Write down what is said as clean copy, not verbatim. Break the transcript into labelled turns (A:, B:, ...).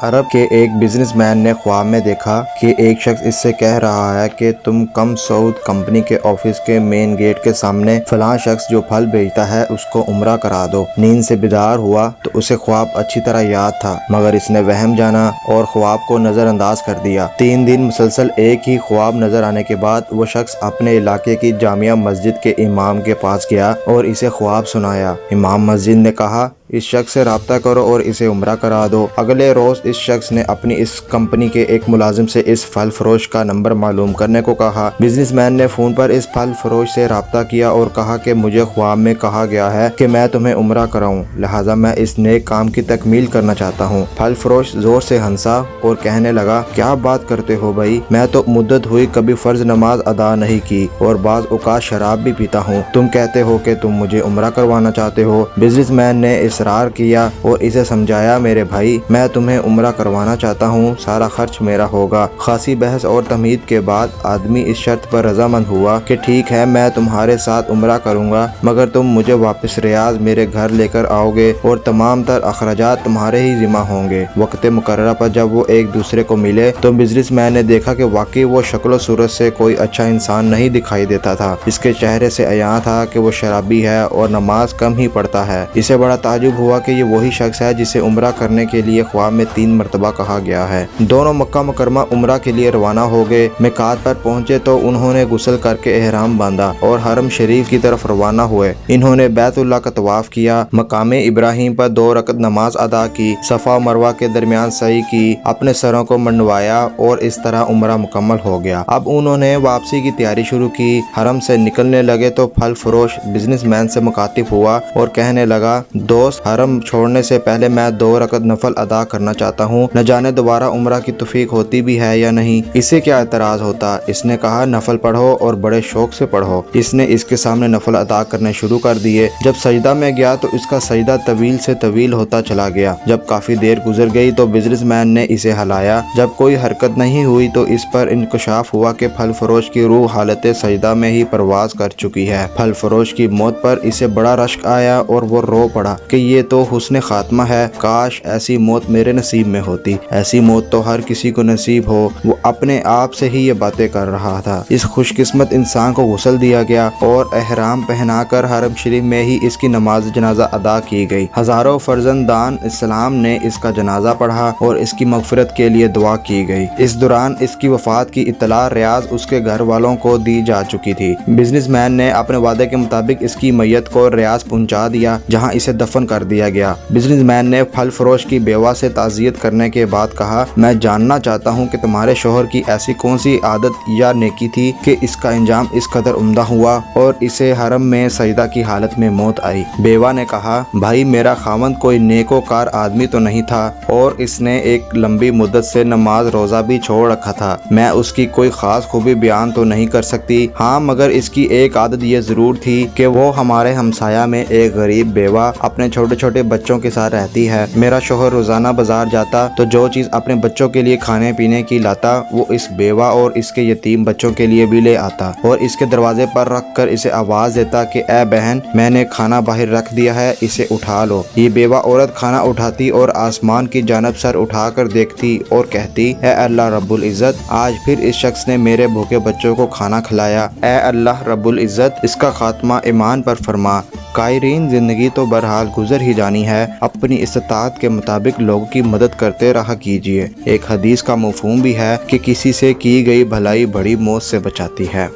A: عرب کے ایک business man نے خواب میں دیکھا کہ ایک شخص اس سے کہہ رہا ہے کہ تم کم سعود کمپنی کے آفس کے مین گیٹ کے سامنے فلاں شخص جو پھل بیچتا ہے اس کو عمرہ کرا دو۔ نیند سے بیدار ہوا تو اسے خواب اچھی طرح یاد تھا، مگر اس نے وہم جانا اور خواب کو نظر انداز کر دیا۔ 3 دن مسلسل ایک ہی خواب نظر آنے کے بعد وہ شخص اپنے علاقے کی جامع مسجد کے امام کے پاس گیا اور اسے خواب سنایا۔ امام مسجد نے کہا، اس شخص سے رابطہ کرو اور اسے عمرہ کرا دو۔ اگلے روز اس شخص نے اپنی اس کمپنی کے ایک ملازم سے اس پھل فروش کا نمبر معلوم کرنے کو کہا۔ بزنس مین نے فون پر اس پھل فروش سے رابطہ کیا اور کہا کہ مجھے خواب میں کہا گیا ہے کہ میں تمہیں عمرہ کراؤں، لہٰذا میں اس نیک کام کی تکمیل کرنا چاہتا ہوں۔ پھل فروش زور سے ہنسا اور کہنے لگا، کیا بات کرتے ہو بھائی، میں تو مدت ہوئی کبھی فرض نماز ادا نہیں کی اور بعض اوقات شراب بھی پیتا ہوں، تم کہتے ہو کہ تم مجھے عمرہ کروانا چاہتے ہو۔ بزنس مین نے اصرار کیا اور اسے سمجھایا، میرے بھائی میں تمہیں عمرہ کروانا چاہتا ہوں، سارا خرچ میرا ہوگا۔ خاصی بحث اور تمہید کے بعد آدمی اس شرط پر رضامند ہوا کہ ٹھیک ہے میں تمہارے ساتھ عمرہ کروں گا، مگر تم مجھے واپس ریاض میرے گھر لے کر آؤ گے اور تمام تر اخراجات تمہارے ہی ذمہ ہوں گے۔ وقت مقررہ پر جب وہ ایک دوسرے کو ملے تو بزنس مین نے دیکھا کہ واقعی وہ شکل و صورت سے کوئی اچھا انسان نہیں دکھائی دیتا تھا۔ اس کے چہرے سے عیاں تھا کہ وہ شرابی ہے اور نماز کم ہی پڑھتا ہے۔ اسے بڑا تعجب ہوا کہ یہ وہی شخص ہے جسے عمرہ کرنے کے لیے خواب میں 3 مرتبہ کہا گیا ہے۔ دونوں مکہ مکرمہ عمرہ کے لیے روانہ ہو گئے۔ میقات پر پہنچے تو انہوں نے غسل کر کے احرام باندھا اور حرم شریف کی طرف روانہ ہوئے۔ انہوں نے بیت اللہ کا طواف کیا، مقام ابراہیم پر 2 رکعت نماز ادا کی، صفا و مروہ کے درمیان سعی کی، اپنے سروں کو منڈوایا اور اس طرح عمرہ مکمل ہو گیا۔ اب انہوں نے واپسی کی تیاری شروع کی۔ حرم سے نکلنے لگے تو پھل فروش بزنس مین سے مخاطب ہوا اور کہنے لگا، دوست حرم چھوڑنے سے پہلے میں 2 رکعت نفل ادا کرنا چاہتا ہوں، نہ جانے دوبارہ عمرہ کی توفیق ہوتی بھی ہے یا نہیں۔ اسے کیا اعتراض ہوتا؟ اس نے کہا، نفل پڑھو اور بڑے شوق سے پڑھو۔ اس نے اس کے سامنے نفل ادا کرنے شروع کر دیے۔ جب سجدہ میں گیا تو اس کا سجدہ طویل سے طویل ہوتا چلا گیا۔ جب کافی دیر گزر گئی تو بزنس مین نے اسے ہلایا۔ جب کوئی حرکت نہیں ہوئی تو اس پر انکشاف ہوا کہ پھل فروش کی روح حالت سجدہ میں ہی پرواز کر چکی ہے۔ پھل فروش کی موت پر اسے بڑا رشک آیا اور وہ رو پڑا کہ یہ تو حسن خاتمہ ہے، کاش ایسی موت میرے نصیب میں ہوتی، ایسی موت تو ہر کسی کو نصیب ہو۔ وہ اپنے آپ سے ہی یہ باتیں کر رہا تھا۔ اس خوش قسمت انسان کو غسل دیا گیا اور احرام پہنا کر حرم شریف میں ہی اس کی نماز جنازہ ادا کی گئی۔ ہزاروں فرزندان اسلام نے اس کا جنازہ پڑھا اور اس کی مغفرت کے لیے دعا کی گئی۔ اس دوران اس کی وفات کی اطلاع ریاض اس کے گھر والوں کو دی جا چکی تھی۔ بزنس مین نے اپنے وعدے کے مطابق اس کی میت کو ریاض پہنچا دیا، جہاں اسے دفن کر دیا گیا۔ بزنس مین نے پھل فروش کی بیوہ سے تعزیت کرنے کے بعد کہا، میں جاننا چاہتا ہوں کہ تمہارے شوہر کی ایسی کون سی عادت یا نیکی تھی کہ اس کا انجام اس قدر عمدہ ہوا اور اسے حرم میں سجدہ کی حالت میں موت آئی۔ بیوہ نے کہا، بھائی میرا خاوند کوئی نیکوکار آدمی تو نہیں تھا اور اس نے ایک لمبی مدت سے نماز روزہ بھی چھوڑ رکھا تھا۔ میں اس کی کوئی خاص خوبی بیان تو نہیں کر سکتی، ہاں مگر اس کی ایک عادت یہ ضرور تھی کہ وہ ہمارے ہمسایہ میں ایک غریب بیوہ اپنے چھوٹے چھوٹے بچوں کے ساتھ رہتی ہے۔ میرا شوہر روزانہ بازار جاتا تو جو چیز اپنے بچوں کے لیے کھانے پینے کی لاتا وہ اس بیوہ اور اس کے یتیم بچوں کے لیے بھی لے آتا اور اس کے دروازے پر رکھ کر اسے آواز دیتا کہ اے بہن، میں نے کھانا باہر رکھ دیا ہے، اسے اٹھا لو۔ یہ بیوہ عورت کھانا اٹھاتی اور آسمان کی جانب سر اٹھا کر دیکھتی اور کہتی، اے اللہ رب العزت، آج پھر اس شخص نے میرے بھوکے بچوں کو کھانا کھلایا، اے اللہ رب العزت اس کا خاتمہ ایمان پر فرما۔ قائرین، زندگی تو بہرحال گزر ہی جانی ہے، اپنی استطاعت کے مطابق لوگوں کی مدد کرتے رہا کیجیے۔ ایک حدیث کا مفہوم بھی ہے کہ کسی سے کی گئی بھلائی بڑی موت سے بچاتی ہے۔